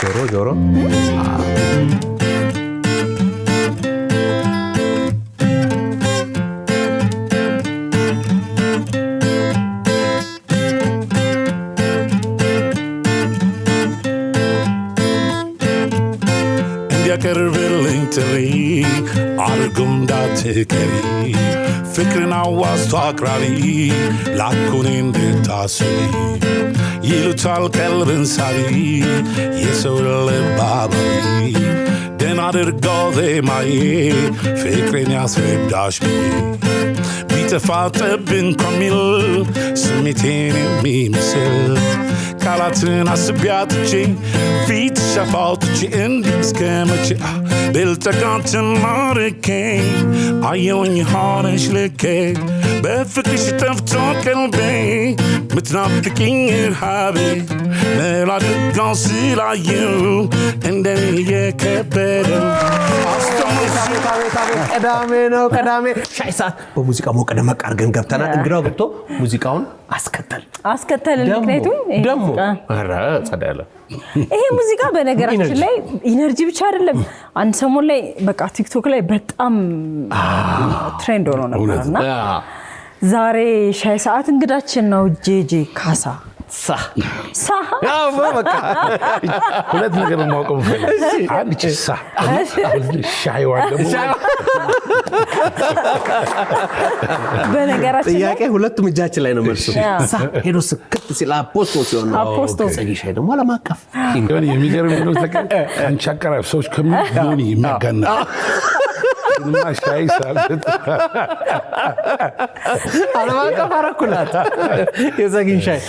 ጆሮ እንዲያቀርብልኝ ጥሪ አድርጉም እንዳትቀሪ ፍቅርን አዋዝቶ አቅራቢ ላኩን እንድታስቢ ይሉታል ቀልብን ሳቢ የሰው ልብ አባቢ ደህና አድርገው ዜማዬ ፍቅሬን ያስረዳሽ ብዬ ቢጠፋ ጠብ እንኳን ሚል ስሜቴን የሚመስል ቃላትን አስቤያትቼ ፊት ሸፋውትቼ እንዲህ እስከ መቼ ብልጠቃትን ማርኬ አየውኝ ሆነሽ ልኬ በፍቅርሽ ጠፍቶ ቀልቤ ምትናፍቅኝ ረሃቤ መላድጋው ስላየው እንደኔ የከበደው ቀዳሜ ነው ቀዳሜ ሻይ ሰዓት በሙዚቃ ሞቅ ደመቅ አድርገን ገብተናል። እንግዳው ገብቶ ሙዚቃውን አስከተልን ምክንያቱም ደሞ አረ ጸዳለ ይሄ ሙዚቃ በነገራችን ላይ ኢነርጂ ብቻ አይደለም። አንድ ሰሞን ላይ በቃ ቲክቶክ ላይ በጣም ትሬንድ ሆኖ ነበርና ዛሬ ሻይ ሰዓት እንግዳችን ነው ጄጄ ካሳ ሳ ያው በቃ ሁለት ነገር ማውቀው ፈልግ አንቺ ሳ ሻይ ዋደሙ በነገራችን ጥያቄ ሁለቱም እጃችን ላይ ነው መልሱ ሳ ሄዶ ስክት ሲል አፖስቶ ሲሆን አፖስቶ ሻይ ደግሞ ለማቀፍ የሚገርም ነው ተቀ አንቺ አቀራብ ሰዎች ከምን የሚያጋና ሻይ ሳልት አለማቀፍ አረኩላት የዘግን ሻይ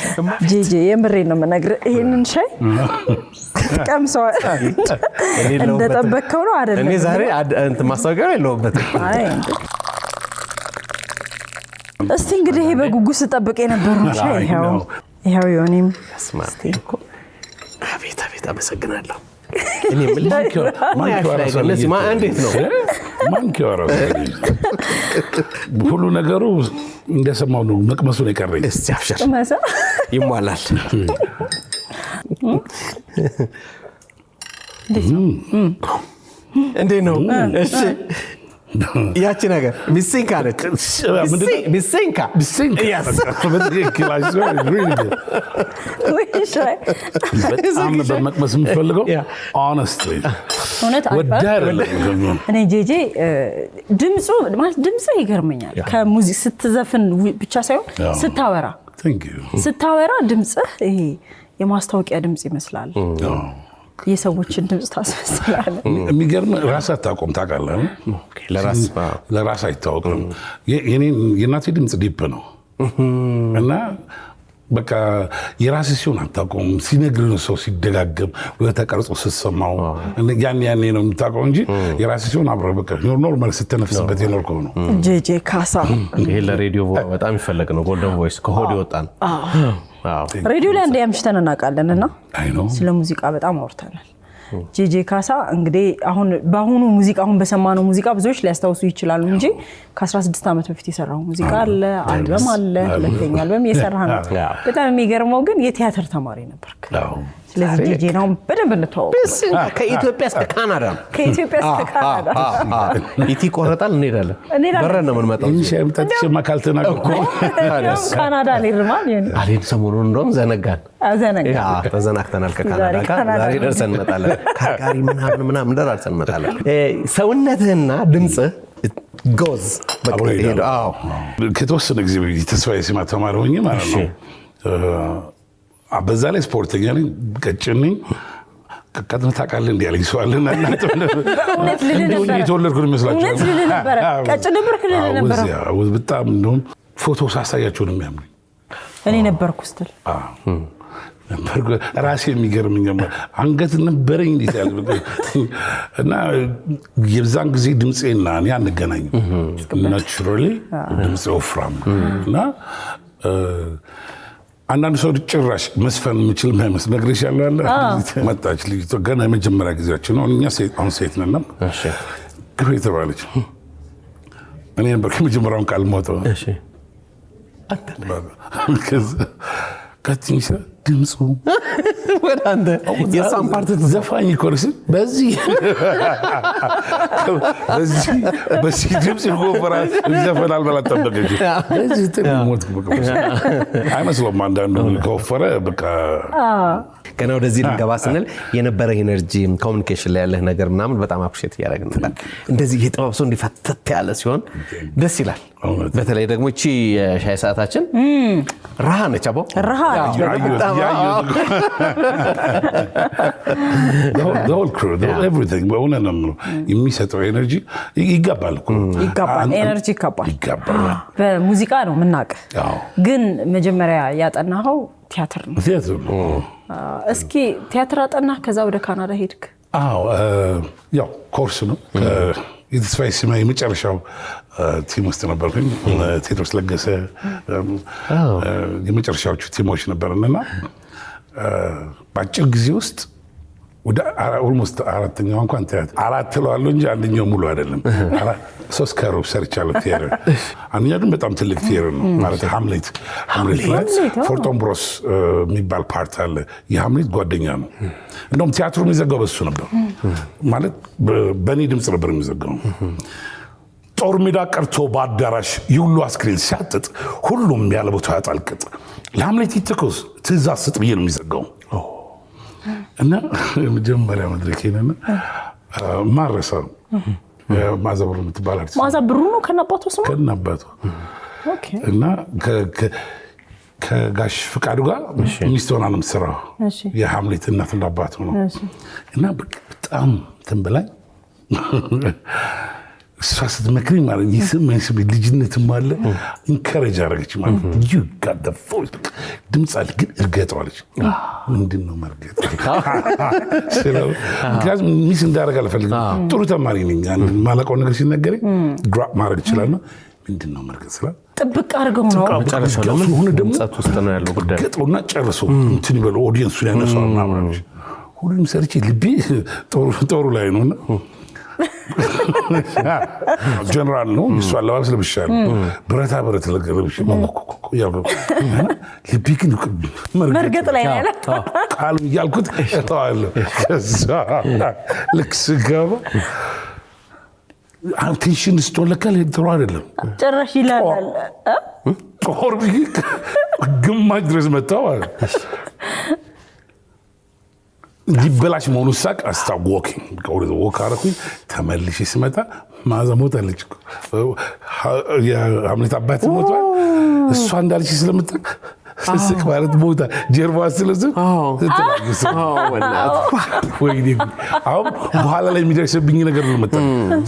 ጄጄ የምሬን ነው የምነግርህ ይሄንን ሻይ ቀምሰው እንደጠበከው ነው አይደለም እኔ ዛሬ አንተ ማስተዋወቂያ የለውበት እስቲ እንግዲህ ይሄ በጉጉት ተጠብቀ የነበረው ሻይ ይሄው ዮኒም ስማርቲኮ አቤት አመሰግናለሁ እኔ ምልክት እንዴት ነው ማንኪዋራው ሁሉ ነገሩ እንደሰማው ነው መቅመሱ ነው የቀረኝ እስቲ አፍሽር ይሟላል እንዴ ነው እሺ ያቺ ነገር ቢሲንካ ነች ቢሲንካ በትክክል በጣም በመቅመስ የምፈልገው honestly እኔ ጄጄ ድምፁ ይገርመኛል ከሙዚቃ ስትዘፍን ብቻ ሳይሆን ስታወራ ድምጽህ ይሄ የማስታወቂያ ድምጽ ይመስላል የሰዎችን ድምጽ ታስመስላለህ የሚገርም ራስ አታቆም ታውቃለህ ለራስ አይታወቅም የእናቴ ድምጽ ዲፕ ነው እና በቃ የራስ ሲሆን አታቆም ሲነግር ነው ሰው ሲደጋገም ወይ ተቀርጾ ሲሰማው ያኔ ነው የምታውቀው እንጂ የራስ ሲሆን አብረ በቃ ኖርማል ስትነፍስበት የኖርከው ነው ጄጄ ካሳ ይሄ ለሬዲዮ በጣም ይፈልግ ነው ጎልደን ቮይስ ከሆድ ይወጣል ሬዲዮ ላይ እንደያምሽተን እናውቃለንና ስለ ሙዚቃ በጣም አውርተናል ጄጄ ካሳ እንግዲህ አሁን በአሁኑ ሙዚቃ አሁን በሰማነው ሙዚቃ ብዙዎች ሊያስታውሱ ይችላሉ እንጂ ከ16 ዓመት በፊት የሰራው ሙዚቃ አለ አልበም አለ ሁለተኛ አልበም የሰራ ነው በጣም የሚገርመው ግን የቲያትር ተማሪ ነበርክ ስለዚህ ጄጄ ነው በደንብ እንተዋወቅ ከኢትዮጵያ እስከ ካናዳ ኢቲ ቆረጣል እንሄዳለን በረን ነው የምንመጣው ሻይ ምጣጭ ማካልተናቆ ካናዳ ሊርማል አሬድ ሰሞኑን እንደውም ዘነጋን ተዘናክተናል ከካናዳ ጋር ዛሬ ደርሰን እንመጣለን ካርጋሪ ምናምን ደርሰን እንመጣለን ሰውነትህና ድምጽህ ጎዝ በቃ ሄዶ ከተወሰነ ጊዜ በፊት ተስፋዬ ሲማ ተማሪ ሆኜ ማለት ነው በዛ ላይ ስፖርተኛ ነኝ ቀጭን ነኝ ከቀጥታ ታውቃለህ እንዴ ያለኝ ሰው አለና እውነት ልል ነበር የተወለድኩ ነው መስላችሁ እውነት ልል ነበር ቀጭን ነበር ልል ነበር በጣም እንደውም ፎቶ ሳሳያችሁ ነው የሚያምሩኝ እኔ ነበርኩ ስትል ራሴ የሚገርምኝ አንገት ነበረኝ እንዴት ያለ እና የዛን ጊዜ ድምጼና እኔ አንገናኝ ናቹራሊ ድምጼ ወፍራም እና አንዳንድ ሰው ጭራሽ መስፈን የምችል ማይመስል ነግሬሻለሁ አለ መጣች ልጅ ገና የመጀመሪያ ጊዜያችን ነው እኛ ሴት ነን እሺ ግሬት ባለች እኔ ነበር ከመጀመሪያውን ቃል ሞተው እሺ ከትንሽ ድምፁ ወደ አንተ የሳም ፓርት ዘፋኝ ኮርስ በዚህ ድምፅ ይጎፈራል ይዘፈናል ብላ ጠበቀች። በዚህ ሞት አይመስለውም። አንዳንዱ ከወፈረ በቃ ገና ወደዚህ ልንገባ ስንል የነበረ ኤነርጂ ኮሚኒኬሽን ላይ ያለህ ነገር ምናምን በጣም አፕሪሼት እያደረግን ነበር። እንደዚህ የጥበብ ሰው እንዲፈተት ያለ ሲሆን ደስ ይላል። በተለይ ደግሞ እቺ የሻይ ሰዓታችን ረሃ ነች። አቦ ረሃ ነች። የሚሰጠው ኤነርጂ ይገባል። ኤነርጂ ይገባል። በሙዚቃ ነው የምናውቅ፣ ግን መጀመሪያ ያጠናኸው ቲያትር ነው። እስኪ ቲያትር አጠናህ፣ ከዛ ወደ ካናዳ ሄድክ? አዎ ያው ኮርስ ነው። የተስፋዬ ሲማ የመጨረሻው ቲም ውስጥ ነበርኩኝ። ቴዎድሮስ ለገሰ የመጨረሻዎቹ ቲሞች ነበርንና በአጭር ጊዜ ውስጥ ወደ ኦልሞስት አራተኛው እንኳን ቲያትር አራት እለዋለሁ እንጂ አንደኛው ሙሉ አይደለም። 3 ከሩብ ሰርቻለሁ ቲያትር። አንደኛው ግን በጣም ትልቅ ቲያትር ነው ማለት ሃምሌት ላይ ፎርቶምብሮስ የሚባል ፓርት አለ። የሃምሌት ጓደኛ ነው። እንደውም ቲያትሩ የሚዘጋው በሱ ነበር ማለት በእኔ ድምፅ ነበር የሚዘጋው። ጦር ሜዳ ቀርቶ በአዳራሽ የሁሉ አስክሬን ሲያጥጥ ሁሉም ያለ ቦታ ያጣልቅጥ ለሃምሌት ይተኮስ ትእዛዝ ስጥ ብዬ ነው የሚዘጋው። እና የመጀመሪያ መድረኬንና ማረሳ ማዘብሩ የምትባል አርቲስት ማዘብሩ ነው ከናባቱ ስሙ ከናባቱ እና ከጋሽ ፍቃዱ ጋር ሚስት ሆና ነው የምትሰራው። የሃምሌት እናትና አባቱ ነው። እና በጣም ተንበላኝ እሷ ስትመክረኝ ማለት የሰማኝ ስሜት ልጅነትም አለ ኢንከሬጅ አደረገች ማለት you got the voice ድምፅ አለ ግን እርገጠዋለች። ምንድን ነው መርገጥ ስለው ምክንያቱም ሚስ እንዳደረግ አልፈልግም። ጥሩ ተማሪ ነኝ። አንድ ማለቀው ነገር ሲነገረኝ ድራፕ ማድረግ እችላለሁ። ምንድን ነው መርገጥ ስላት ጥብቅ አድርገው ነው መጨረሻው ለምን ሆነ ደግሞ ጸጥ ውስጥ ነው ያለው ጉዳይ ገጠውና ጨርሶ እንትን ይበሉ ኦዲየንሱን ያነሳው ምናምን ሁሉም ሰርቼ ልቤ ጦሩ ላይ ነውና ጀነራል ነው እሱ አለባበስ ለብሻለሁ። ብረታ ብረት ለብሽ ልቤ ግን መርገጥ ላይ ያለ ቃሉ እያልኩት እተዋለሁ። ከዛ ልክ ስገባ ቴንሽን ስትሆን ለካ ጥሩ አይደለም ጭራሽ ይላል። ጦር ግማሽ ድረስ መጣው አለ ዲበላሽ መሆኑ ሳቅ አስታወቀኝ። ወክ አደረኩኝ። ተመልሼ ስመጣ ማዘ ሞታለች። የሃምሌት አባት ሞቷል። እሷ እንዳለች ስለምታውቅ ስስቅ ማለት ሞታ ጀርባ ስለዚህ አሁን በኋላ ላይ የሚደርስብኝ ነገር ነው መጣ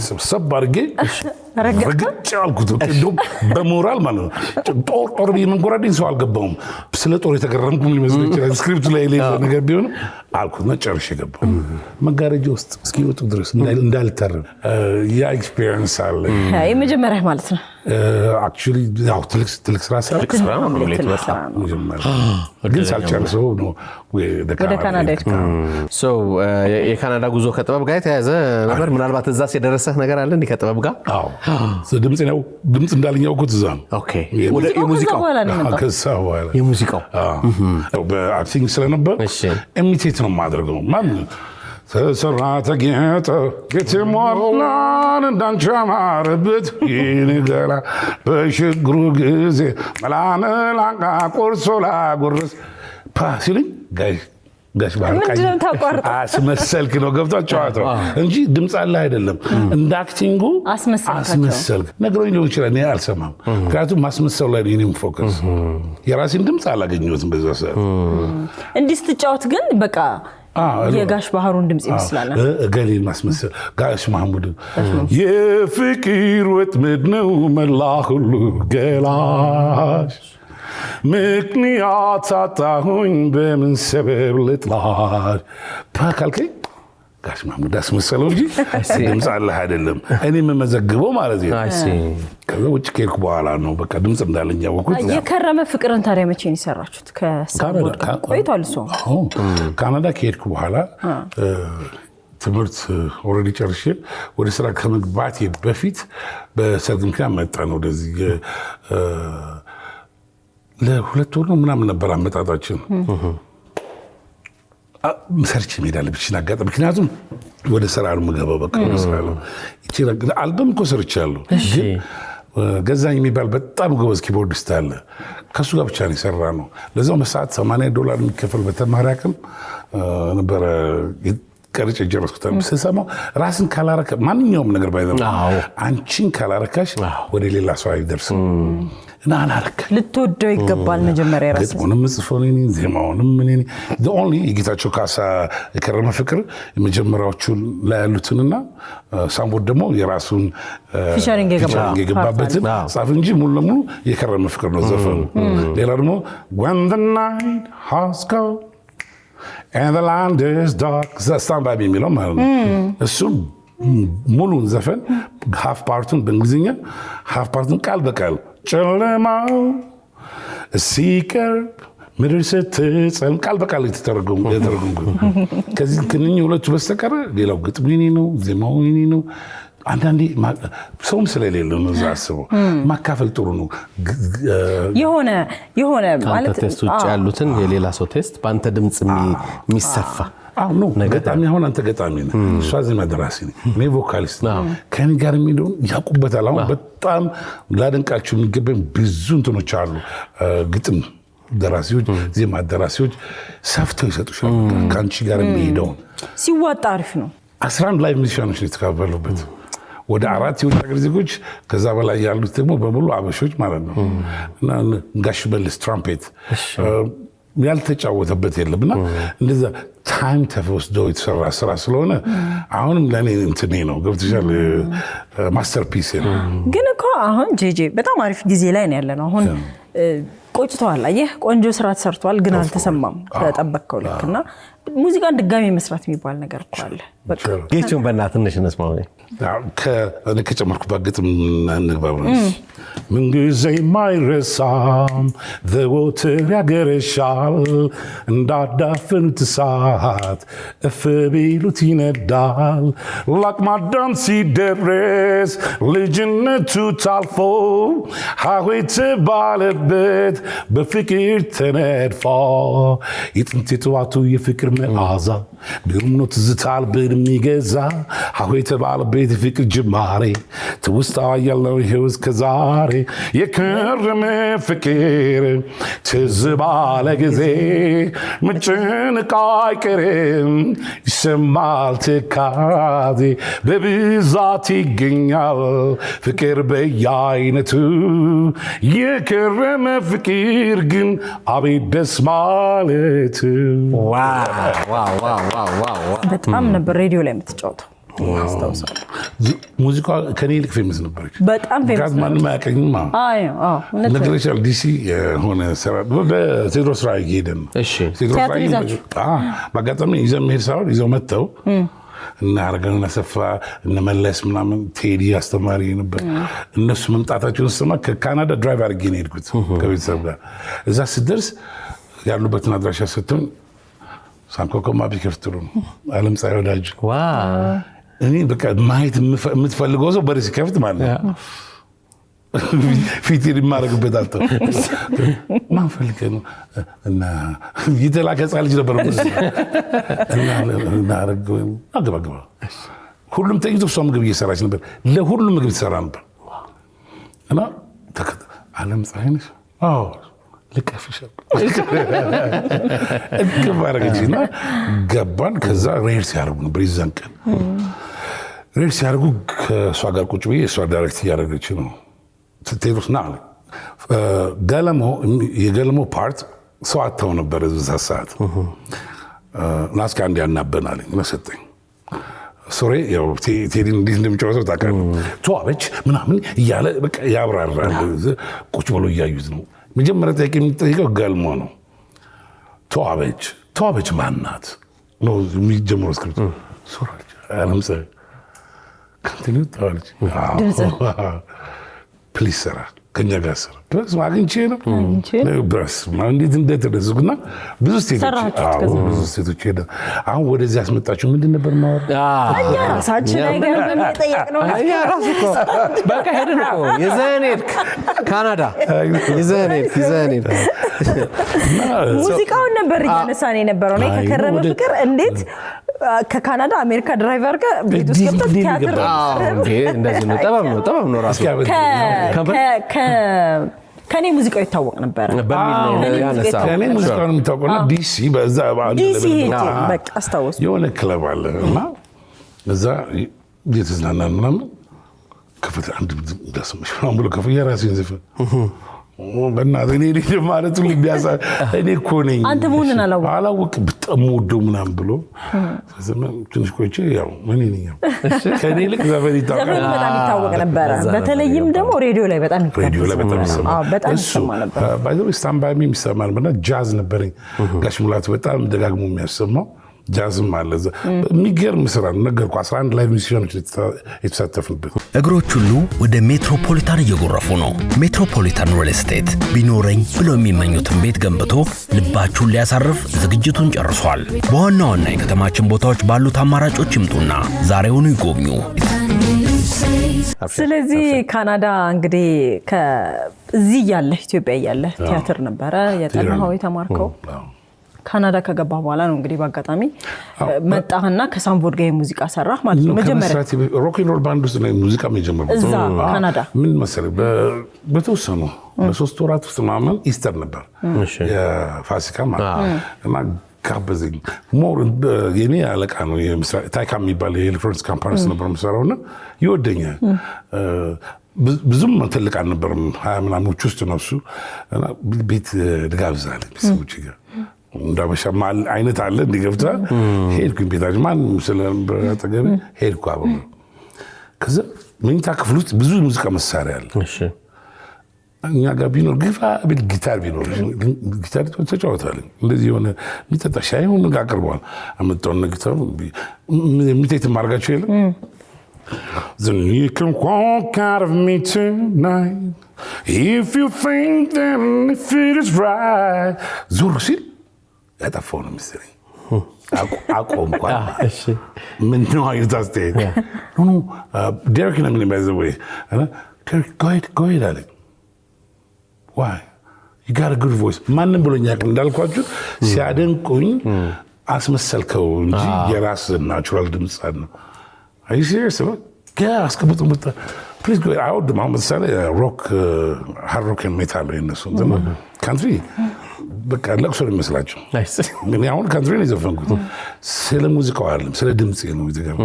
ሰብሰብ አድርጌ ረግጬ አልኩት። በሞራል ማለት ነው። ጦር ብዬ መንጎራዴን ሰው አልገባውም። ስለ ጦር የተገረምኩ ሊመስል ይችላል። ስክሪፕቱ ላይ የሌለ ነገር ቢሆንም አልኩት። ጨርሼ ገባሁ። መጋረጃ ውስጥ እስኪወጡ ድረስ እንዳልታረም ያ ኤክስፒሪየንስ አለ። የመጀመሪያ ማለት ነው። አክቹዋሊ ያው ትልቅ ስራ ግን ሳልጨርሰው ነው ወደ ካናዳ የካናዳ ጉዞ ከጥበብ ጋር የተያዘ ነበር። ምናልባት እዛስ የደረሰህ ነገር አለ እንዲህ ከጥበብ ጋር? ድምፅ እንዳለኝ ያውቁት እዛ ነው። የሙዚቃው የሙዚቃው በአክቲንግ ስለነበር ኢሚቴት ነው የማደርገው። ተሰራ ተጌጠ የተሞላን እንዳንቺ አማረበት ይንገላ በሽግሩ ጊዜ መላመላቃ ቆርሶ ላጎረስ ሲልኝ ጋሽ ባርቃኝ አስመሰልክ ነው ገብቷ ጨዋታው እንጂ ድምፅ አለ አይደለም። እንደ አክቲንጉ አስመሰልክ ነገሮኝ ሊሆን ይችላል። እኔ አልሰማም። ምክንያቱም ማስመሰሉ ላይ እኔም ፎከስ የራሴን ድምፅ አላገኘሁትም በዛ ሰዓት። እንዲህ ስትጫወት ግን በቃ የጋሽ ባህሩን ድምፅ ይመስላል። ገሌን ማስመሰል ጋሽ ማህሙድ የፍቅር ወጥመድ ነው መላ ሁሉ ገላሽ ምክንያት አጣሁኝ በምን ሰበብ ልጥላሽ ካልከኝ ጋሽ ማህሙድ አስመሰለው እንጂ ድምፅ አለህ አይደለም። እኔ የምመዘግበው ማለት ነው። ከዛ ውጭ ከሄድኩ በኋላ ነው በቃ ድምፅ እንዳለኝ ያወቅሁት። የከረመ ፍቅርን ታዲያ መቼ ነው የሰራችሁት? ቆይቷል እሱ። ካናዳ ከሄድኩ በኋላ ትምህርት ኦልሬዲ ጨርሼ ወደ ስራ ከመግባቴ በፊት በሰርግ ምክንያት መጣን ወደዚህ። ለ2 ወር ነው ምናምን ነበር አመጣጣችን። ሰርች ሜዳል ብቻ ናጋጠ ምክንያቱም ወደ ስራ ነው የምገባው በቃ ወደ ስራ ነው አልበም እኮ ሰርቻለሁ ግን ገዛኝ የሚባል በጣም ጎበዝ ኪቦርዲስት አለ ከሱ ጋር ብቻ ነው የሰራ ነው ለዛው መስዋዕት $80 የሚከፈል በተማሪ አቅም ነበር ቀርጬ ጀረስኩት ስሰማው ራስን ካላረከ ማንኛውም ነገር ባይዘው አንቺን ካላረካሽ ወደ ሌላ ሰው አይደርስም እና አላረከ ልትወደው ይገባል መጀመሪያ ራስ ግጥሙንም ጽፎልኝ ዜማውንም ምን the only የጌታቸው ካሳ የከረመ ፍቅር የመጀመሪያዎቹ ላይ ያሉትንና ሳምቦድ ደግሞ የራሱን ፊቸሪንግ የገባበትን ጻፍ እንጂ ሙሉ ለሙሉ የከረመ ፍቅር ነው ዘፈኑ ሌላ ደግሞ when the night has come and the land is dark stand by me የሚለው ማለት ነው እሱ ሙሉን ዘፈን half part-ን በእንግሊዝኛ half part-ን ቃል በቃል ጨለማው ሲቀርብ ምድር ስትጸልም ቃል በቃል የተተረጎሙ ከዚህ ከነኚህ ሁለቱ በስተቀር ሌላው ግጥሙ የኔ ነው ዜማው የኔ ነው አንዳንዴ ሰውም ስለሌለ ነው ዛስበው ማካፈል ጥሩ ነው የሆነ ማለት ቴስት ውጭ ያሉትን የሌላ ሰው ቴስት በአንተ ድምጽ የሚሰፋ ነው ገጣሚ አሁን አንተ ገጣሚ ነህ እሷ ዜማ ደራሲ ነህ እኔ ቮካሊስት ከኔ ጋር የሚለው ያቁበታል አሁን በጣም ላደንቃችሁ የሚገባኝ ብዙ እንትኖች አሉ ግጥም ደራሲዎች ዜማ ደራሲዎች ሰፍተው ይሰጡሻል ካንቺ ጋር የሚሄደው ሲዋጣ አሪፍ ነው 11 ላይቭ ሚውዚሻኖች የተካፈሉበት ወደ 4 የውጭ ሀገር ዜጎች ከዛ በላይ ያሉት ደግሞ በሙሉ አበሾች ማለት ነው እና ጋሽ በልስ ትራምፔት ያልተጫወተበት የለምና እንደዛ ታይም ተወስዶ የተሰራ ስራ ስለሆነ አሁንም ለኔ እንትኔ ነው ገብተሻል ማስተርፒስ ነው ግን እኮ አሁን ጄጄ በጣም አሪፍ ጊዜ ላይ ነው ያለነው አሁን ቆጭቷል አየህ ቆንጆ ስራ ተሰርቷል ግን አልተሰማም ተጠበቀው ልክና ሙዚቃን ድጋሚ መስራት የሚባል ነገር እኮ አለ በቃ ጌቾን በእናትህ እንስማው እኔ ከጨመርኩበት ግጥም እንግባብ ምን ጊዜ የማይረሳም ዘወትር ያገረሻል እንዳዳፈኑት እሳት እፍ ቢሉት ይነዳል ለአቅመ አዳም ሲደርስ ልጅነቱ ታልፎ ሀዌት ባለበት በፍቅር ተነድፎ የጥንት የጠዋቱ የፍቅር መዓዛ ግሩም ነው ትዝታል በሚገዛ ሀዌት ባለበት የፍቅር ጅማሬ ትውስታ ያለው ይኸው እስከ ዛሬ የከረመ ፍቅር ትዝ ባለ ጊዜ መጨነቅ አይቀርም ይሰማል ትካዜ በብዛት ይገኛል ፍቅር በየአይነቱ የከረመ ፍቅር ግን አቤት ደስ ማለቱ በጣም ነበር ሬዲዮ ላይ የምትጫወተው ሙዚቃ ከኔ ይልቅ ፌመስ ነበረች በጣም ፌመስ ማንም አያውቀኝም ነገረሻል ዲሲ የሆነ ስራ በቴድሮስ ራዕይ ሄደን በአጋጣሚ ይዘን መሄድ ሳይሆን ይዘው መጥተው እና አረጋዊና አሰፋ እነ መለስ ምናምን ቴዲ አስተማሪ ነበር እነሱ መምጣታቸውን ስሰማ ከካናዳ ድራይቭ አድርጌ ነው የሄድኩት ከቤተሰብ ጋር እዛ ስደርስ ያሉበትን አድራሻ ሰጥቶኝ ሳንኮኮማ ቢከፍትሩ አለም ፀሐይ ወዳጅ እኔ በቃ ማየት የምትፈልገው ሰው በሬ ሲከፍት ማለት ነው ፊቴን የማደርግበት አልተው ማን ፈልገህ ነው እና የተላከ ህፃን ልጅ ነበር እና አረገው አገባገባ ሁሉም ተይዞ እሷ ምግብ እየሰራች ነበር ለሁሉም ምግብ ትሰራ ነበር እና አለም ፀሐይ ነሽ ልቀፍሽ እግባረገችና ገባን ከዛ ሬድ ሲያደርጉ ነበር ይዛን ቀን ሬድ ሲያደርጉ ከእሷ ጋር ቁጭ ብዬ እሷ ዳይሬክት እያደረገች ነው ቴድሮስ ና የገለሞ ፓርት ሰው አጥተው ነበር እዛ ሰዓት ናስካ አንድ ያናበናለኝ እና ሰጠኝ ሶሬ ያው ቴዲ እንዴት እንደሚጫወተው ታውቃለህ ተዋበች ምናምን እያለ በቃ ያብራራል ቁጭ ብሎ እያዩት ነው መጀመሪያ ጥያቄ የሚጠይቀው ገልሞ ነው ተዋበች ማናት ነው የሚጀምረው ስክሪፕት ሶራች አለምፀ ካንቲኒው ተዋበች ፕሊዝ ሰራ ከኛ ጋር ሰራ ድረስ አግኝቼ ነው ድረስ እንዴት እንደተደረስኩና ብዙ ስቴቶች ሄደ። አሁን ወደዚህ ያስመጣችሁ ምንድን ነበር ማወራ ራሳችን ነገር በሚጠየቅ ነው። ራሱ እኮ በቃ ሄድን እኮ ይዘን ሄድክ ካናዳ ይዘን ሄድክ ሙዚቃውን ነበር እያነሳን የነበረው ነው ከከረመ ፍቅር እንዴት ከካናዳ አሜሪካ ድራይቨር ጋር ቤት ውስጥ ገብተህ ቲያትር እንደዚህ ነው። ጠበብ ነው ራሱ ከኔ ሙዚቃው ይታወቅ ነበር በሚል ያነሳው ከኔ ሙዚቃው የሚታወቀውና ዲሲ በዛ ዲሲ በቃ አስታውስ የሆነ ክለብ አለ እና እዛ እየተዝናናን ምናምን ከፈተ አንድ እንዳስመሽ ብሎ ከፈየ ራሴን ዘፈን በእናትህ እኔ ማለት ሁሉ ቢያሳ እኔ እኮ ነኝ አንተ መሆንን አላወቅም በጣም ወደው ምናምን ብሎ ትንሽ ቆይቼ ያው ምን ነኝ ከኔ ልክ ዘፈን ይታወቅ ነበር። በተለይም ደግሞ ሬዲዮ ላይ በጣም ይሰማ ነበር። ባይዘው ስታምባይ የሚሰማ ነበር። ጃዝ ነበረኝ ጋሽ ሙላቱ በጣም ደጋግሞ የሚያሰማው ጃዝም አለ። የሚገርም ስራ ነው። ነገርኩ 11 ላይቭ ሚውዚሽያኖች የተሳተፉበት። እግሮች ሁሉ ወደ ሜትሮፖሊታን እየጎረፉ ነው። ሜትሮፖሊታን ሪል ስቴት ቢኖረኝ ብለው የሚመኙትን ቤት ገንብቶ ልባችሁን ሊያሳርፍ ዝግጅቱን ጨርሷል። በዋና ዋና የከተማችን ቦታዎች ባሉት አማራጮች ይምጡና ዛሬውኑ ይጎብኙ። ስለዚህ ካናዳ እንግዲህ ከዚህ ያለ ኢትዮጵያ ያለ ቲያትር ነበረ የጠናው የተማርከው ካናዳ ከገባ በኋላ ነው እንግዲህ በአጋጣሚ መጣህና ከሳምቦድ ጋር ሙዚቃ ሰራህ ማለት ነው። መጀመሪያ ሮክ ኤንድ ሮል ባንድ ውስጥ ነው ሙዚቃ የጀመረው እዛ ካናዳ። ምን መሰለህ በተወሰኑ በ3 ወራት ውስጥ ማመን ኢስተር ነበር የፋሲካ ማለት እና ጋበዘኝ። ሞር የኔ አለቃ ነው ታይካ የሚባል የኤሌክትሮኒክስ ካምፓኒስ ነበር የምሰራውና ይወደኛል። ብዙም ትልቅ አልነበረም 20 ምናምኖች ውስጥ ነው እሱ እና ቤት ልጋብዛለኝ ቤተሰቦቼ ጋር እንዳበሻ ማል አይነት አለ እንዲገብታ ሄድኩኝ ቤታችን ማን ስለነበረ አጠገቤ ሄድኩ አብሮ ከዛ መኝታ ክፍል ውስጥ ብዙ ሙዚቃ መሳሪያ አለ። እሺ እኛ ጋር ቢኖር ግፋ ብል ጊታር ቢኖር ጊታር ተጫወታለሁ። እንደዚህ የሆነ የሚጠጣ ሻይ ሆኖ አቅርበዋል። አመጣውን ጊታር የሚቴት ማርጋቸው የለም Then you can walk out of me tonight if you think that if it is right. ዞር ሲል ያጠፋው ነው መሰለኝ አቆምኳል። እሺ ምን ነው አይነት አስተያየት ኖ ዴሪክ ነው ምን ባይዘ ወይ ዴሪክ go ahead አለኝ። why you got a good voice ማንም ብሎኛል እንዳልኳችሁ ሲያደንቁኝ አስመሰልከው እንጂ የራስ ናቹራል ድምጽ ነው። Are you serious? Yeah, አስቀምጡ መጣ please go out the moment say rock hard rock and metal እነሱ ካንትሪ በቃ ለቅሶ ነው የሚመስላቸው። ግን አሁን ካንትሪ ነው የዘፈንኩት። ስለ ሙዚቃው አይደለም ስለ ድምጽ ነው ይዘጋም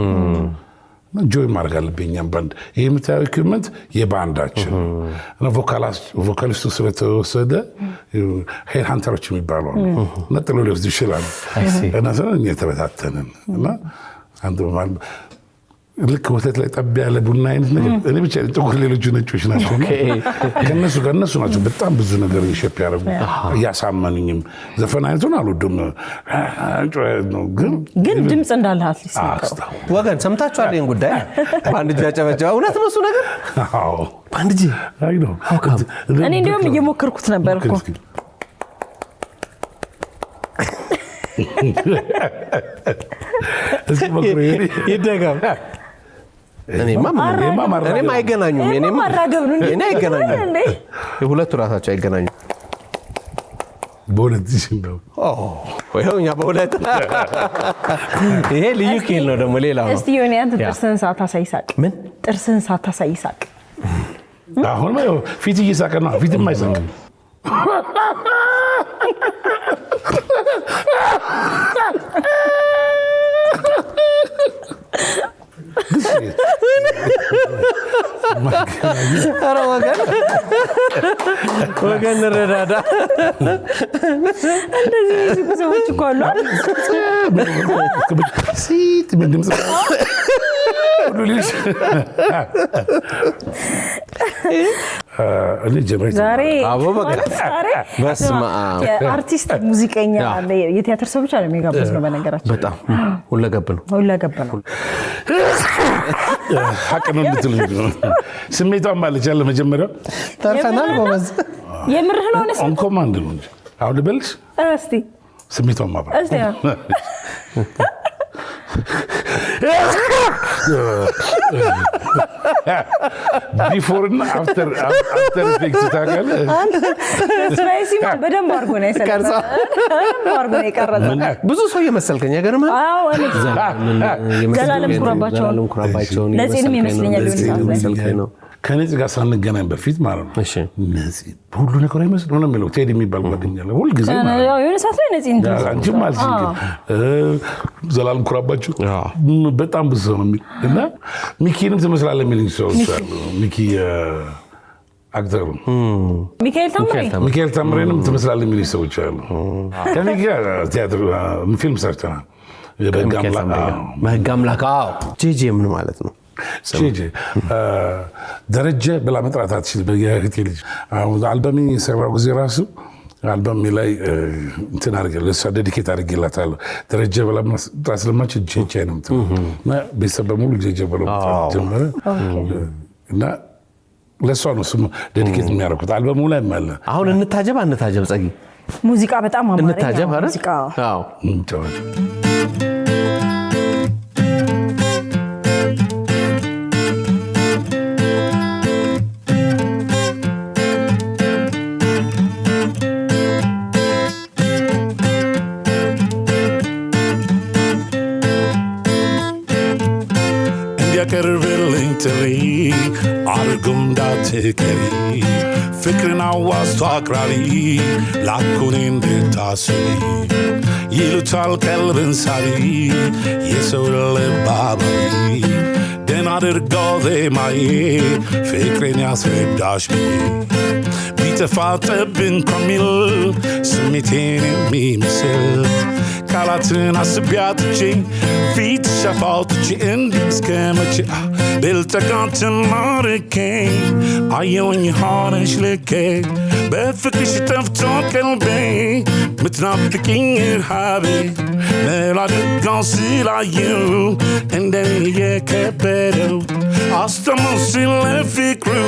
እና ጆይ ማድረግ አለብኝ። ባንድ ይሄ የምታየው ኢኩዊፕመንት የባንዳችን እና ቮካሊስቱ ስለተወሰደ ሄድ ሃንተሮች የሚባሉ ነጥሎ ሊወስድ ይችላል እና ስለኛ የተበታተንን እና አንተ ማለት ልክ ወተት ላይ ጠብ ያለ ቡና አይነት ነገር እኔ ብቻ ጥቁር ሌሎች ነጮች ናቸው ከነሱ ናቸው በጣም ብዙ ነገር ይሸፕ ያደረጉ ያሳመኑኝም ዘፈን አይነቱን አልወድም ነው ግን ድምጽ እንዳለ አትሊስት ወገን ሰምታችኋል ይሄን ጉዳይ ባንድ ያጨበጨበ እውነት ነው እሱ ነገር አዎ ባንድ አይ ነው እኔ እንደውም እየሞከርኩት ነበር እኮ እስኪ ሞክሩ ይደጋም እኔማ አይገናኙም። እኔማ ማራገብ ነው እኔ አይገናኙም። የሁለቱ ራሳቸው አይገናኙም። በሁለት ነው ወይኛ በሁለት ይሄ ልዩ ኬል ነው ደግሞ ሌላው ነው። እስቲ የሆነ አንተ ጥርስን ሳታሳይሳቅ ምን ጥርስን ሳታሳይሳቅ አሁን ነው ፊት እየሳቀ ነው ፊት የማይሳቅ ወገን ረዳዳ እንደዚህ ሰዎች እኮ አሉ ሲት ምን ድምጽ እኔ ጀምሬ ዛሬ አቦ በቃ በስመ አብ አርቲስት ሙዚቀኛ የቲያትር ሰው ብቻ ነው የሚጋብዝ ነው በነገራችን በጣም ሁለገብ ነው ሀቅ ነው እንድትልኝ ነው ስሜቷን ማለት ያለ መጀመሪያ ተርፈናል ጎበዝ የምርህ ነው ነስ ኦን ኮማንድ ነው አሁን ልበልሽ እስቲ ስሜቷን ማለት እስቲ ቢፎር እና አፍተር ኢፌክት ታውቃለህ ስራይሲ በደንብ አድርጎ ነው የሰራው በደንብ አድርጎ ነው የቀረጸው ብዙ ሰው የመሰልከኝ ያገርማ አዎ እኔ ዘላለም ኩራባቸው ለዚህም ይመስለኛል የመሰልከኝ ነው ከነጽ ጋር ሳንገናኝ በፊት ማለት ነው እሺ ነጽ ሁሉ ነገር አይመስልም ነው የሚለው ቴዲ የሚባል ጓደኛ አለ ሁሉ ጊዜ ማለት ነው የሆነ ሰዓት ላይ ነጽ እንዴ አንቺ ማለት ዘላለም ኩራባቸው በጣም ብዙ ነው እና ሚኪንም ትመስላለህ የሚልኝ ሰው አሉ ሚኪ አክተሩ ሚካኤል ታምሬንም ትመስላለህ የሚልኝ ሰዎች አሉ ከኔ ጋር ቲያትር ፊልም ሰርተናል በህግ አምላክ ጄጄ ምን ማለት ነው ጄጄ ደረጀ ብላ መጥራት አትችልም የእህቴ ልጅ አሁን አልበም የሰራው ጊዜ ራሱ አልበም ላይ እንትን አድርገህ ለእሷ ዴዲኬት አድርጌላታለሁ ደረጀ ብላ መጥራት ስለማች ጄጄ ነው እና ቤተሰብ በሙሉ ጄጄ ብሎ ጀመረ እና ለእሷ ነው ስሙ ዴዲኬት የሚያደርጉት አልበሙ ላይ አለ አሁን እንታጀብ ጸጊ ሙዚቃ በጣም አማረኛ እንታጀብ አይደል ሙዚቃ አዎ ቅርብልኝ ትሪ አርጉም እንዳትቀሪ ፍቅርን አዋዝቶ አቅራሪ ላኩኔ እንድታስቢ ይሉታል ቀልብን ሳቢ የሰው ልብ አባቢ ደህና አድርገው ዜማዬ ፍቅሬን ያስረዳሽ ብዬ ቢጠፋ ጠብን ከሚል ስሜቴን የሚመስል ቃላትን አስቢያትቼ ፊት ሸፋውትቼ እንዲህ እስከ መቼ ብልጠቃትን ማርከኝ አየውኝ ሆነሽ ልኬ በፍቅርሽ ጠፍቶ ቀልቤ ምትናፍቅኝ ረሃቤ መላድጋው ስላየው እንደኔ የከበደው አስተማው ስለ ፍቅሩ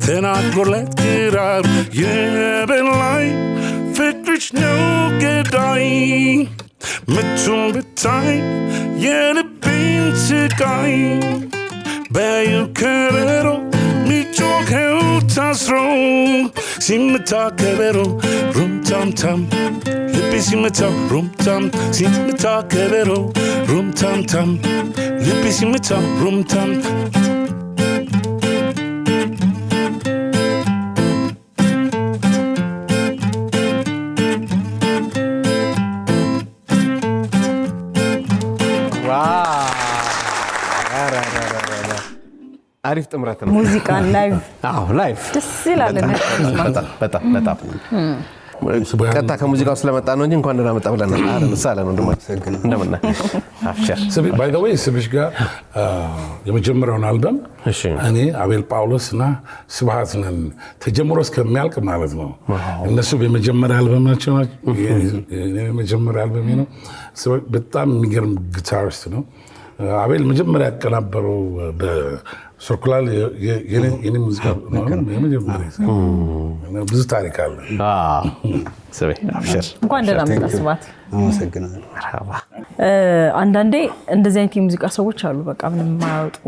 ተናግሮለት ግራር የበላይ ፍቅርሽ ነው ገዳይ ምቱን ብታይ የልቤን ስቃይ በዩ ከበሮ ሚጮኸው ታስሮ ሲመታ ከበሮ ሩምታምታም ልቤ ሲመታ ሩምታም ሲመታ ከበሮ ሩምታምታም ልቤ ሲመታ ሩምታም አሪፍ ጥምረት ነው ሙዚቃን ላይቭ ላይቭ ደስ ይላል በጣም ቀጥታ ከሙዚቃው ስለመጣ ነው እንጂ እንኳን ደህና መጣ ብለናል አረን ሳለ ነው እንደምን አፍሸር ባይ ዘ ዌይ ስብሽ ጋር የመጀመሪያውን አልበም እኔ አቤል ጳውሎስና ስብሃት ነን ተጀምሮ እስከሚያልቅ ማለት ነው እነሱ በመጀመሪያ አልበማቸው ናቸው የመጀመሪያ አልበሜ ነው በጣም የሚገርም ጊታሪስት ነው አቤል መጀመሪያ ያቀናበረው በሰርኩላር የኔ ሙዚቃ ነው የመጀመሪያ ብዙ ታሪክ አለ ሰበይ አፍሸር እንኳን ደህና መጣ ስብሃት አመሰግናለሁ መርሃባ አንዳንዴ እንደዚህ አይነት የሙዚቃ ሰዎች አሉ በቃ ምንም ማያወጡ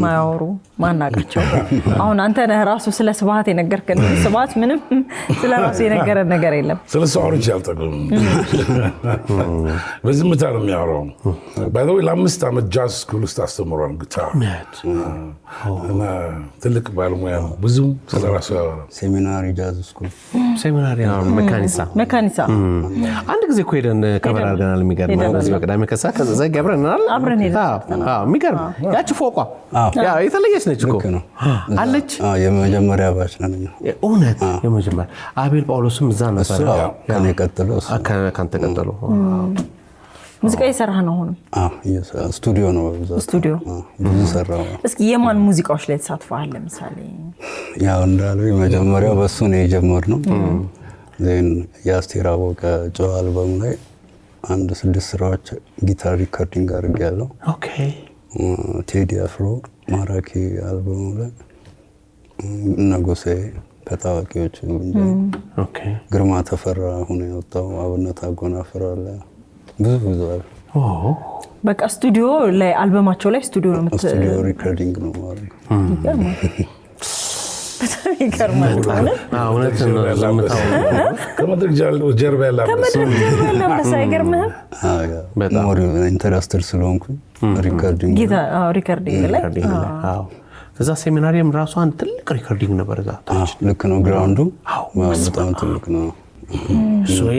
ማያወሩ ማናቃቸው አሁን አንተ ነህ ራሱ ስለ ስብሃት የነገርከን ስብሃት ምንም ስለ ራሱ የነገረን ነገር የለም ስለ ሰዎች ያልጠቀሙ በዝምታ ነው የሚያወራው ባይ ዘ ዌይ ለአምስት ዓመት ጃዝ ስኩል ውስጥ አስተምሯል ጊታር እና ትልቅ ባለሙያ ነው ብዙ ስለ ራሱ ያወራል ሴሚናሪ ጃዝ ስኩል ሴሚናሪ መካኒሳ አንድ ጊዜ እኮ ሄደን ከበር አድርገናል የሚገርም በዚህ በቅዳሜ ከሳ ከዛ ገብረናል አብረን የሚገርም ያቺ ፎቋ የተለየች ነች እኮ አለች የመጀመሪያ ባች ነን እውነት የመጀመሪያ አቤል ጳውሎስም እዛ ነበር ከኔ ቀጥሎ ካንተ ቀጥሎ ሙዚቃ እየሰራህ ነው አሁን? ስቱዲዮ ነው ስቱዲዮ ብዙ ሰራው። እስኪ የማን ሙዚቃዎች ላይ ተሳትፈሃል? ለምሳሌ ያው እንዳለው መጀመሪያ በሱ ነው የጀመርነው። ዜን የአስቴር አወቀ ጨዋ አልበም ላይ አንድ 6 ስራዎች ጊታር ሪኮርዲንግ አድርጌያለሁ። ኦኬ። ቴዲ አፍሮ ማራኪ አልበም ላይ ንጉሴ ከታዋቂዎቹ እንጂ ኦኬ። ግርማ ተፈራ አሁን የወጣው አብነት አጎናፍር አለ። ብዙ አለ። በቃ ስቱዲዮ ላይ አልበማቸው ላይ ስቱዲዮ ነው ስቱዲዮ ሪኮርዲንግ ነው ማለት ነው። ይገርማል። እውነት ነው። ዘምታው ከመድረክ ጀርባ ያለው አይገርምህም? በጣም ኢንተረስትድ ስለሆንኩ ሪኮርዲንግ ላይ እዛ ሴሚናሪየም ራሱ አንድ ትልቅ ሪኮርዲንግ ነበር እዛ ታች። ልክ ነው። ግራውንዱ በጣም ትልቅ ነው።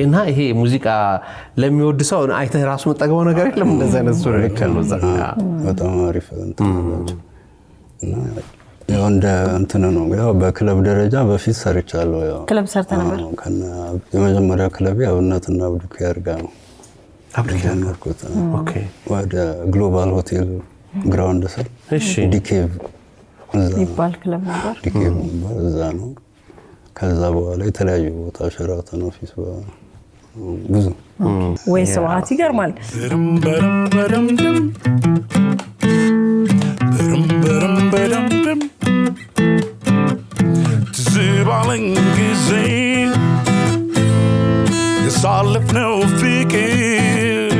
እና ይሄ ሙዚቃ ለሚወድ ሰው አይተህ ራሱ መጠገበው ነገር የለም። እንደዛ አይነት ሱሪ ከነው እዛ በጣም አሪፍ እንትን ነው። እና ያው እንትን ነው። ያው በክለብ ደረጃ በፊት ሰርቻለሁ። ያው ክለብ ሰርተ ነበር? ከና የመጀመሪያ ክለብ አብነትና አብዱኪያር ጋር ነው። አብዱኪያር ነርኩት። ኦኬ። ወደ ግሎባል ሆቴል ግራውንድ ስር ዲኬቭ ይባል ክለብ ነበር። ዲኬቭ እዛ ነው። ከዛ በኋላ የተለያዩ ቦታ ሸራተን ኦፊስ ብዙ ወይ ሰዋት ይገርማል። ትዝባለኝ ጊዜ ያሳለፍነው ፍቅር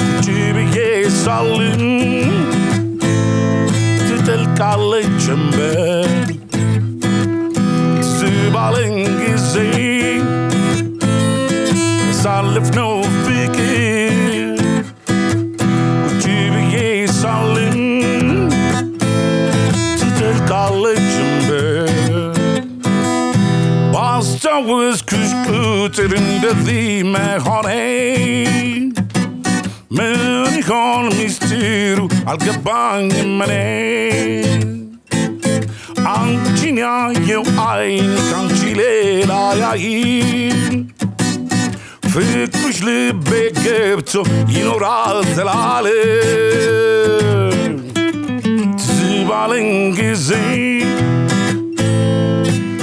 ቁጭ ብዬ ሳልን ትጠልቃለች ጀንበር። ትዝባለኝ ጊዜ ያሳለፍነው ፍቅር ቁጭ ብዬ ሳልን ትጠልቃለች ጀንበር። ባስታወስኩሽ ቁጥር እንደዚህ መሆኔ ምን ይሆን ሚስጥሩ አልገባኝም እኔ። አንቺን ያየው አይን ካንቺ ሌላ ያይን ፍቅርሽ ልቤ ገብቶ ይኖራል ዘላለም። ትዝባለኝ ጊዜ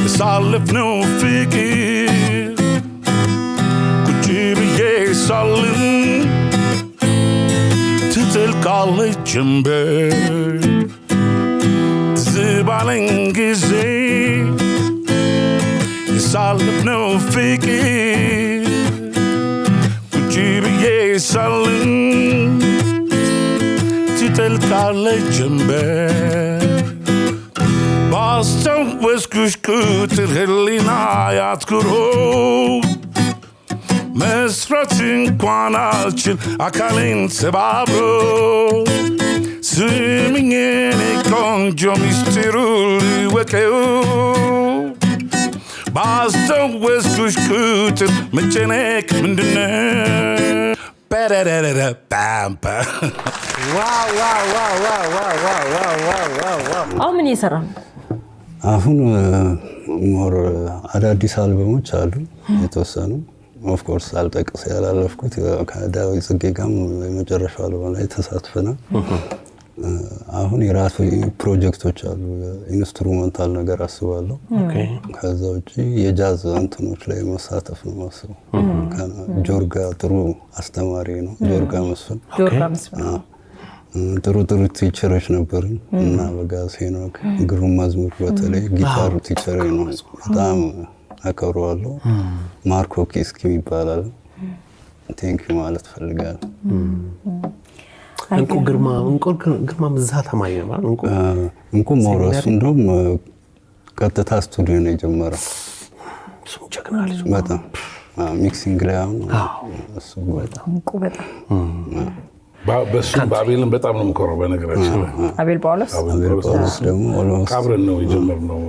ያሳለፍነው ፍቅር ቁጭ ብዬ ሳልን ትጠልቃለች ጀንበር። ትዝባለኝ ጊዜ ያሳለፍነው ፍቅር ቁጭ ብዬ ሳልን ትጠልቃለች ጀንበር። ባስታወስኩሽ ቁጥር ህሊና ያትኩሮ መስራት እንኳን አልችል አካሌን ሰባብሮ። ስሚኝ የኔ ቆንጆ ሚስጥሩ ልወቀው ባስታወስኩሽ ቁጥር መጨነቅ ምንድነው? አሁን ምን እየሰራ ነው? አሁን ሞር አዳዲስ አልበሞች አሉ የተወሰኑ። ኦፍ ኮርስ አልጠቅስ ያላለፍኩት ከዳዊት ጽጌ ጋር የመጨረሻው አልበም ላይ ተሳትፈናል። አሁን የራሱ ፕሮጀክቶች አሉ። ኢንስትሩመንታል ነገር አስባለሁ። ከዛ ውጪ የጃዝ እንትኖች ላይ መሳተፍ ነው ማስበው። ጆርጋ ጥሩ አስተማሪ ነው። ጆርጋ መስፍን ጥሩ ቲቸሮች ነበሩኝ እና በጋዝ ሄኖክ ግሩም መዝሙር በተለይ ጊታሩ ቲቸር ነው። በጣም አከብረዋለሁ። ማርኮ ኪስኪ ይባላል። ቴንክ ዩ ማለት ፈልጋለሁ። እንቁ ግርማ ምዛ ተማሪ ነው ማለት እንቁ ሞራሱ እንደውም ቀጥታ ስቱዲዮ ነው የጀመረው። እሱም ጀግና ልጅ በጣም ሚክሲንግ ላይ አሁን እሱ እንቁ በጣም በሱም በአቤልን በጣም ነው የምኮረው። በነገራችን ላይ አቤል ጳውሎስ ደግሞ ኦልሞስት አብረን ነው የጀመርነው።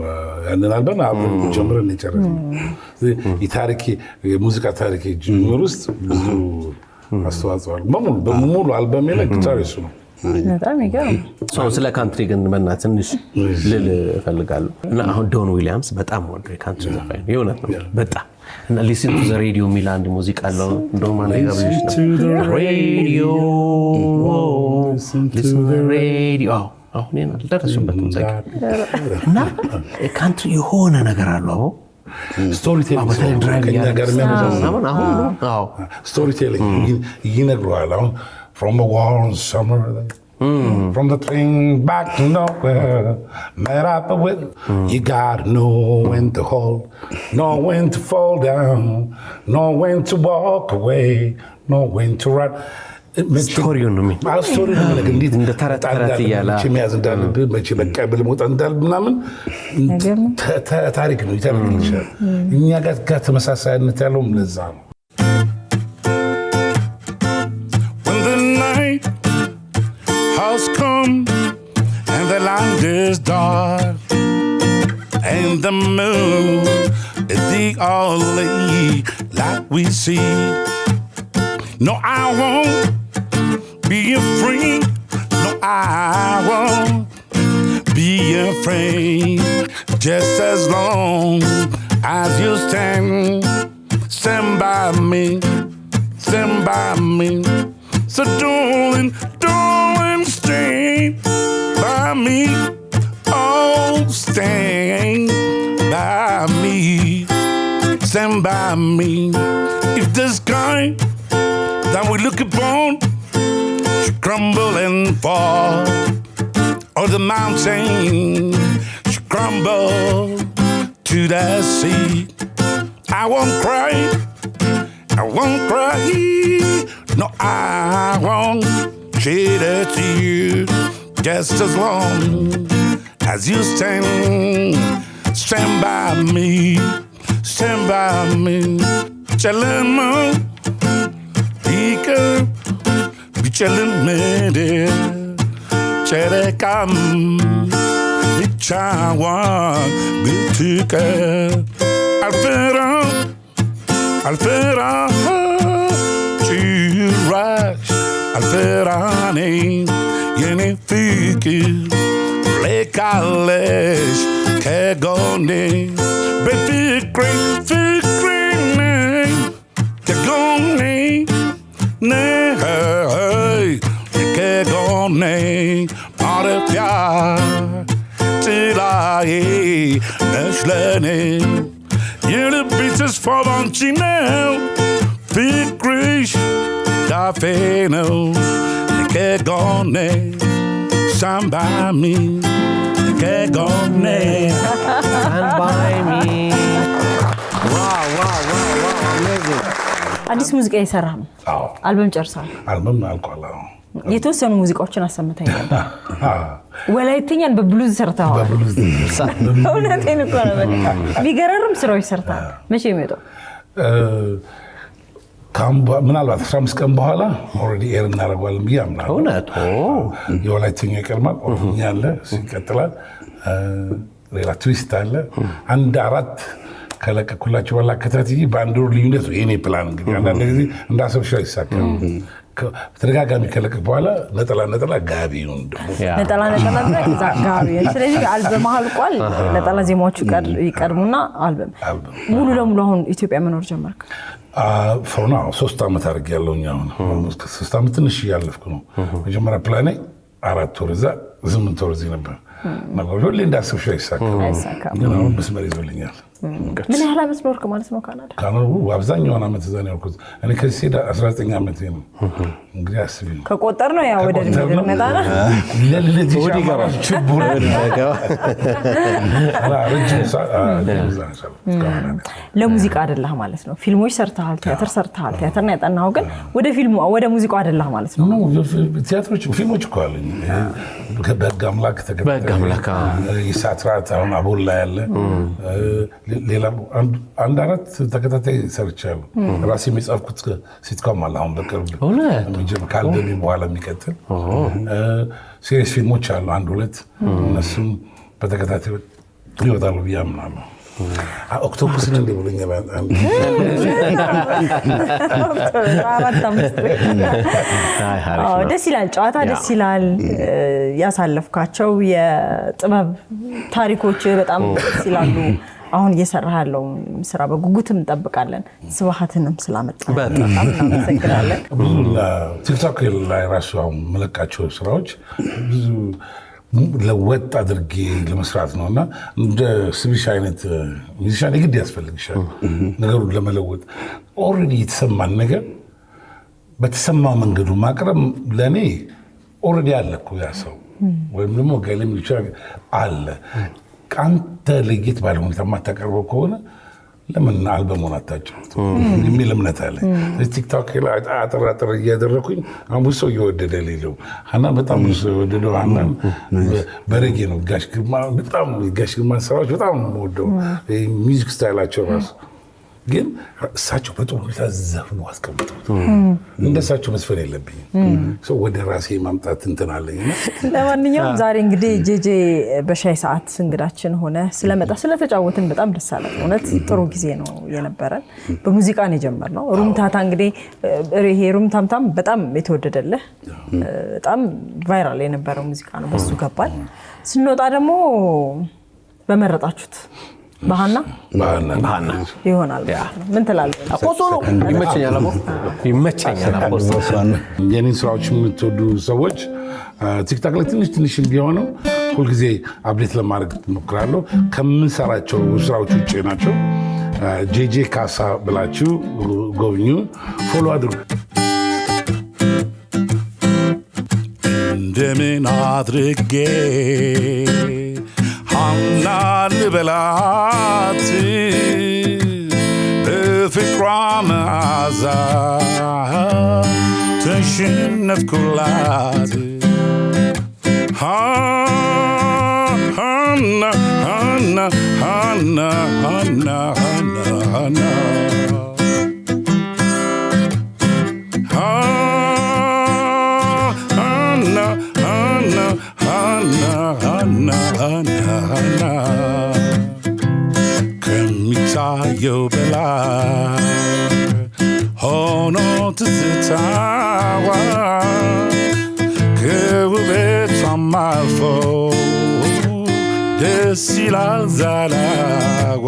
ያንን አልበም አብረን ጀምረን የጨረስነው። የታሪክ የሙዚቃ ታሪክ ጅምር ውስጥ ብዙ አስተዋጽኦ አለ። በሙሉ አልበሜ ላይ ጊታር እሱ ነው። በጣም ይገርም። ስለ ካንትሪ ግን በእናትህ ትንሽ ልል እፈልጋለሁ እና አሁን ዶን ዊሊያምስ በጣም ወዶ የካንትሪ ዘፋኝ ነው የእውነት ነው በጣም እና ሊስን ቱ ዘ ሬዲዮ የሚል አንድ ሙዚቃ አለው እንደውም አንድ ጋብዥሽ ነው ሬዲዮ ሊስን ቱ ዘ ሬዲዮ አሁን እኔ አልደረስኩበትም ዘጋ እና ካንትሪ የሆነ ነገር አለው ስቶሪ ቴሊንግ ይነግረዋል አሁን from the war in summer from the train back to nowhere met up with you gotta know when to hold know when to fall down know when to walk away know when to run ስቶሪው ነው እንዴት እንደ ተረት እያለ የሚያዝ እንዳለብህ መቼ በቃ ብለሞጣ እንዳል ምናምን ታሪክ ነው ይተርክልሻል እኛ ጋር ተመሳሳይነት ያለውም ለዛ ነው has come and the land is dark and the moon is the only light we see. No, I won't be afraid. No, I won't be afraid. Just as long as you stand by me, stand by me. So darling, stay by me. Oh, stand by me. Stand by me. If the sky that we look upon should crumble and fall, or the mountain should crumble to the sea, I won't cry. I won't cry. No, I won't shed a tear. Just as long as you stand by me, stand by me. Chalama, Ika, Bichalamede, Cherekam, Bichawan, Bituka, Alfera, Chirash, Alferane, Yeni Fikir, Lekalesh, Kegone, Befikri, Kegone, Hey, Kegone, Marapia, Tilaye, Neshlene. You're the beaches for Vanchinel, Big Grish, Dafeno, Kegone, stand by me, Kegone, stand by me. Wow, amazing. አዲስ ሙዚቃ እየሰራ ነው? አዎ። አልበም ጨርሳል? አልበም አልቋል። የተወሰኑ ሙዚቃዎችን አሰምተኝ ነበር። ወላይተኛን በብሉዝ ሰርተዋል። በብሉዝ እውነቴን እኮ ነው። ቢገረርም ስራዎች ሰርተዋል። መቼ ይመጣው? ምናልባት 15 ቀን በኋላ ኦልሬዲ ኤር እናደርገዋለን ብዬ አምናለሁ። እውነት? የወላይተኛ ይቀርማል፣ ኦሮምኛ አለ፣ ይቀጥላል፣ ሌላ ትዊስት አለ። አንድ አራት ከለቀኩላችሁ በኋላ ከታትይ በአንድ ወር ልዩነት ነው የኔ ፕላን። እንግዲህ አንዳንድ ጊዜ እንዳሰብሽው አይሳካም። በተደጋጋሚ ከለቀቅ በኋላ ነጠላ ጋቢ ነው ነጠላ ጋቢ። ስለዚህ አልበም አልቋል። ነጠላ ዜማዎቹ ይቀድሙና አልበም ሙሉ ለሙሉ አሁን ኢትዮጵያ መኖር ጀመርክ? ፈውና 3 ዓመት አድርጌያለሁ። አሁን 3 ዓመት ትንሽ እያለፍኩ ነው። መጀመሪያ ፕላኔ 4 ወር እዛ 8 ወር እዚህ ነበር። ነገሮች ሁሌ እንዳሰብሽው አይሳካም። ግን አሁን መስመር ይዞልኛል። ምን ያህል ዓመት ኖርክ ማለት ነው ካናዳ? ካናዳ አብዛኛውን ዓመት እዛ ነው ያልኩት። እኔ ከዚህ ስሄድ 19 ዓመቴ ነው። እንግዲህ አስቢ ከቆጠር ነው ያው ወደ ድምፅ መጣና ለልጅ ይገባል ችቡ ለሙዚቃ አይደለህ ማለት ነው። ፊልሞች ሰርተሃል፣ ቲያትር ሰርተሃል። ቲያትር ነው ያጠናኸው፣ ግን ወደ ሙዚቃው አይደለህ ማለት ነው። ቲያትሮች ፊልሞች እኮ አሉኝ። በሕግ አምላክ ይሳትራት አሁን አቦል ላይ ያለ ሌላ አንድ አራት ተከታታይ ሰርቻለሁ። ራሴ የጻፍኩት ሲትኮም አለ አሁን በቅርብ ከአልበሜ በኋላ የሚቀጥል ሲሪየስ ፊልሞች አሉ 1-2 እነሱም በተከታታይ ይወጣሉ ብዬ አምናለሁ። ኦክቶፐስ እንደ ብሎኛል። ደስ ይላል፣ ጨዋታ ደስ ይላል። ያሳለፍካቸው የጥበብ ታሪኮች በጣም ደስ ይላሉ። አሁን እየሰራህ ያለው ስራ በጉጉትም እንጠብቃለን። ስብሐትንም ስላመጣ በጣም እናመሰግናለን። ብዙ ቲክቶክ ላይ ራሱ አሁን መለቃቸው ስራዎች ብዙ ለወጥ አድርጌ ለመስራት ነውና እንደ ስብሽ አይነት ሙዚሻን ግድ ያስፈልግሻል ነገሩን ለመለወጥ። ኦልሬዲ የተሰማን ነገር በተሰማው መንገዱ ማቅረብ ለኔ ኦልሬዲ አለ እኮ ያ ሰው ወይም ደግሞ ገለም ይችላል አለ። አንተ ለየት ባለ ሁኔታ የማታቀርበው ከሆነ ለምን አልበሙን አታጫውተው የሚል እምነት አለ። ቲክቶክ ላይ አጠራጠር እያደረኩኝ አሁን ብዙ ሰው እየወደደ ሌለው ሀና በጣም ብዙ ሰው የወደደው ሀና በረጌ ነው። ጋሽ ግርማ በጣም ጋሽ ግርማ ስራዎች በጣም ነው የምወደው ሚውዚክ ስታይላቸው ራሱ። ግን እሳቸው በጥሩ ሁኔታ ዘፍኖ አስቀምጠውት እንደሳቸው መስፈን የለብኝም። ሰው ወደ ራሴ ማምጣት እንትን አለኝ። ለማንኛውም ዛሬ እንግዲህ ጄጄ በሻይ ሰዓት እንግዳችን ሆነ ስለመጣ ስለተጫወትን በጣም ደስ አለን። እውነት ጥሩ ጊዜ ነው የነበረን። በሙዚቃ ነው የጀመርነው። ሩምታታ እንግዲህ ይሄ ሩምታምታም በጣም የተወደደልህ በጣም ቫይራል የነበረው ሙዚቃ ነው። በሱ ገባል። ስንወጣ ደግሞ በመረጣችሁት ባህና ይሆናል። ምን ትላለህ? አፖስቶ ነው ይመቸኛል። አፖስቶ የኔን ስራዎች የምትወዱ ሰዎች ቲክቶክ ላይ ትንሽ ቢሆነው ሁልጊዜ አፕዴት ለማድረግ እሞክራለሁ። ከምንሰራቸው ስራዎች ውጭ ናቸው። ጄጄ ካሳ ብላችሁ ጎብኙ፣ ፎሎ አድርጉ። እንደምን አድርጌ ሀና ልበላት በፍቅሯ መዓዛ ተሸነፍኩላት። ሀና ሀና ሀና ሀና ሀና ሀና ከሚታየው በላይ ሆኖ ትዝታዋ ከውበቷም አልፎ ደስ ይላል ዛላዋ።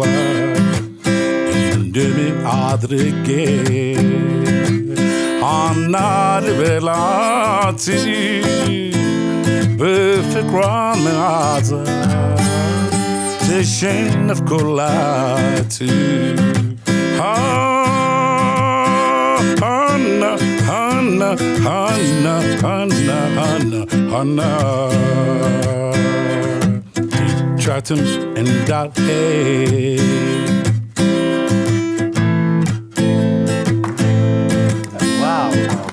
እንደምን አድርጌ ሀና ልበላት በፍቅሯ መዓዛ ተሸነፍኩላት። ሀና ሀና ሀና ሀና ሀና ሀና ቻትም እንዳልሄድ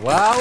ዋው